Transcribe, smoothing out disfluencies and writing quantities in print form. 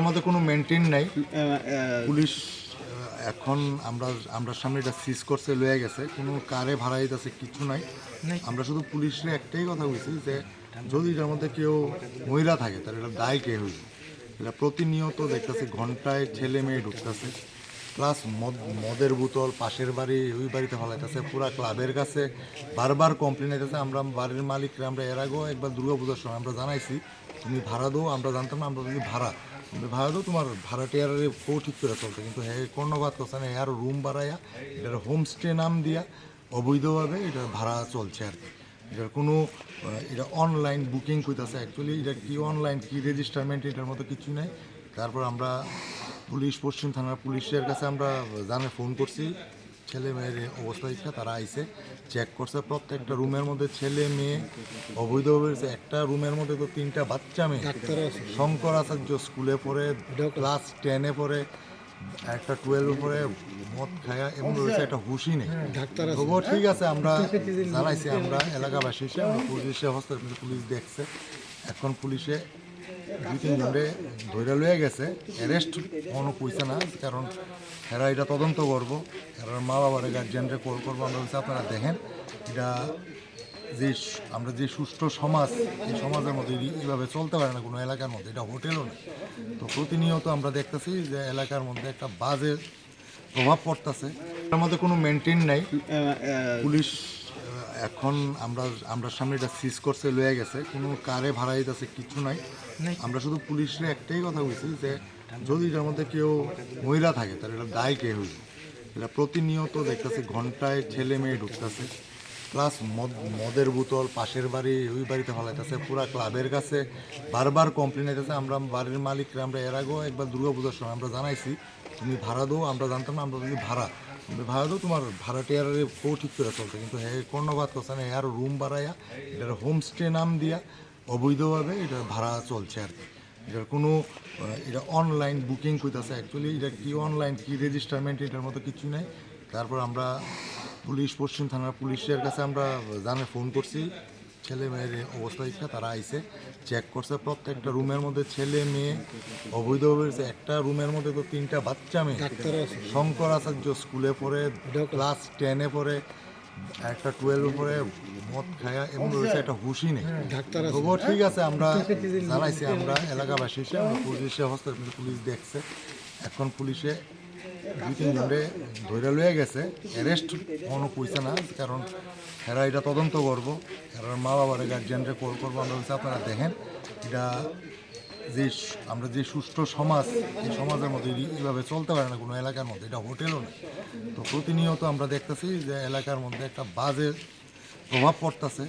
আমাদের কোনো মেনটেন নাই। পুলিশ এখন আমরা সামনে এটা সিজ করছে, লয়ে গেছে, কোনো কারে ভাড়া দিতেছে কিছু নাই। আমরা শুধু পুলিশে একটাই কথা বলছি যে যদি এটার মধ্যে কেউ মহিলা থাকে তাহলে এটা দায় কে হইবে। এটা প্রতিনিয়ত দেখতেছে ঘন্টায় ছেলে মেয়ে ঢুকতেছে, প্লাস মদের বোতল পাশের বাড়ি ওই বাড়িতে ফেলাইতেছে, পুরা ক্লাবের কাছে বারবার কমপ্লেন আইতেছে। আমরা বাড়ির মালিকরা আমরা এর আগেও একবার দুর্গাপূজার সময় আমরা জানাইছি, তুমি ভাড়া দাও। আমরা জানতাম না, আমরা যদি ভাড়া দাও, তোমার ভাড়াটিয়ারে কেউ ঠিক করে চলতে, কিন্তু হ্যাঁ কর্ণপাত করছে না। এর রুম বাড়াইয়া এটার হোমস্টে নাম দিয়া অবৈধভাবে এটা ভাড়া চলছে আর কি। এটার কোনো এটা অনলাইন বুকিং কইতাছে, অ্যাকচুয়ালি এটা কি অনলাইন কি রেজিস্টারমেন্ট এটার মতো কিছু নাই। তারপর আমরা পশ্চিম থানার পুলিশের কাছে আমরা ফোন করছি, ছেলে মেয়ের অবস্থা ইচ্ছা তারা আইসে চেক করছে। প্রত্যেকটা রুমের মধ্যে ছেলে মেয়ে অবৈধভাবে, একটা রুমের মধ্যে তো 3টা বাচ্চা মেয়ে। শঙ্কর আচার্য স্কুলে পড়ে, ক্লাস 10-এ পড়ে, একটা 12-এ পড়ে, মদ খায়া এবং রয়েছে একটা হুশি নেই। তবুও ঠিক আছে, আমরা জানাইছি, আমরা এলাকাবাসী হিসেবে আমরা পুলিশের হস্তক্ষেপ, পুলিশ দেখছে। এখন পুলিশে 2-3 জনে ধৈর্য লয়ে গেছে, অ্যারেস্ট কোনো কইছে না, কারণ এরা এটা তদন্ত করবো। এরা মা বাবার গার্জিয়ানরে কল করবো। আমরা বলছি আপনারা দেখেন এটা যে আমরা যে সুষ্ঠু সমাজ, এই সমাজের মধ্যে এইভাবে চলতে পারে না কোনো এলাকার মধ্যে, এটা হোটেলও না। তো প্রতিনিয়ত আমরা দেখতেছি যে এলাকার মধ্যে একটা বাজে প্রভাব পড়তেছে। এর মধ্যে কোনো মেনটেন নাই। পুলিশ এখন আমরা সামনে এটা সিজ করছে, লয়ে গেছে, কোনো কারে ভাড়া দিতেছে কিছু নাই। আমরা শুধু পুলিশে একটাই কথা বলছি যে যদি এটার মধ্যে কেউ মহিলা থাকে তাহলে এটা দায় কে হইবে। এটা প্রতিনিয়ত দেখতেছে ঘন্টায় ছেলে মেয়ে ঢুকতেছে, প্লাস মদের বোতল পাশের বাড়ি ওই বাড়িতে ফেলাইতেছে, পুরা ক্লাবের কাছে বারবার কমপ্লেন আইতেছে। আমরা বাড়ির মালিকরা আমরা এর আগেও একবার দুর্গাপূজার সময় আমরা জানাইছি, তুমি ভাড়া দাও। আমরা জানতাম না, আমরা যদি ভাড়া দাও, তোমার ভাড়াটিয়ারে কেউ ঠিক করে চলতে, কিন্তু হ্যাঁ কর্ণপাত করছে না। এর রুম বাড়াইয়া এটার হোমস্টে নাম দিয়া অবৈধভাবে এটা ভাড়া চলছে আর কি। এটার কোনো এটা অনলাইন বুকিং কইতাছে, অ্যাকচুয়ালি এটা কি অনলাইন কি রেজিস্টারমেন্ট এটার মতো কিছু নাই। তারপর আমরা পশ্চিম থানার পুলিশের কাছে আমরা ফোন করছি, ছেলে মেয়ের অবস্থা ইচ্ছা তারা আইসে চেক করছে। প্রত্যেকটা রুমের মধ্যে ছেলে মেয়ে অবৈধভাবে, একটা রুমের মধ্যে তো 3টা বাচ্চা মেয়ে। শঙ্কর আচার্য স্কুলে পড়ে, ক্লাস 10-এ পড়ে, একটা 12-এ পড়ে, মদ খায়া এবং রয়েছে একটা হুশি নেই। তবুও ঠিক আছে, আমরা জানাইছি, আমরা এলাকাবাসী হিসেবে আমরা পুলিশের হস্তক্ষেপ, পুলিশ দেখছে। এখন পুলিশে 2-3 জনে ধৈর্য লয়ে গেছে, অ্যারেস্ট কোনো কইছে না, কারণ এরা এটা তদন্ত করবো। এরা মা বাবার গার্জিয়ানরে কল করবো। আমরা বলছি আপনারা দেখেন এটা যে আমরা যে সুষ্ঠু সমাজ, এই সমাজের মধ্যে এইভাবে চলতে পারে না কোনো এলাকার মধ্যে, এটা হোটেলও না। তো প্রতিনিয়ত আমরা দেখতেছি যে এলাকার মধ্যে একটা বাজে প্রভাব পড়তেছে।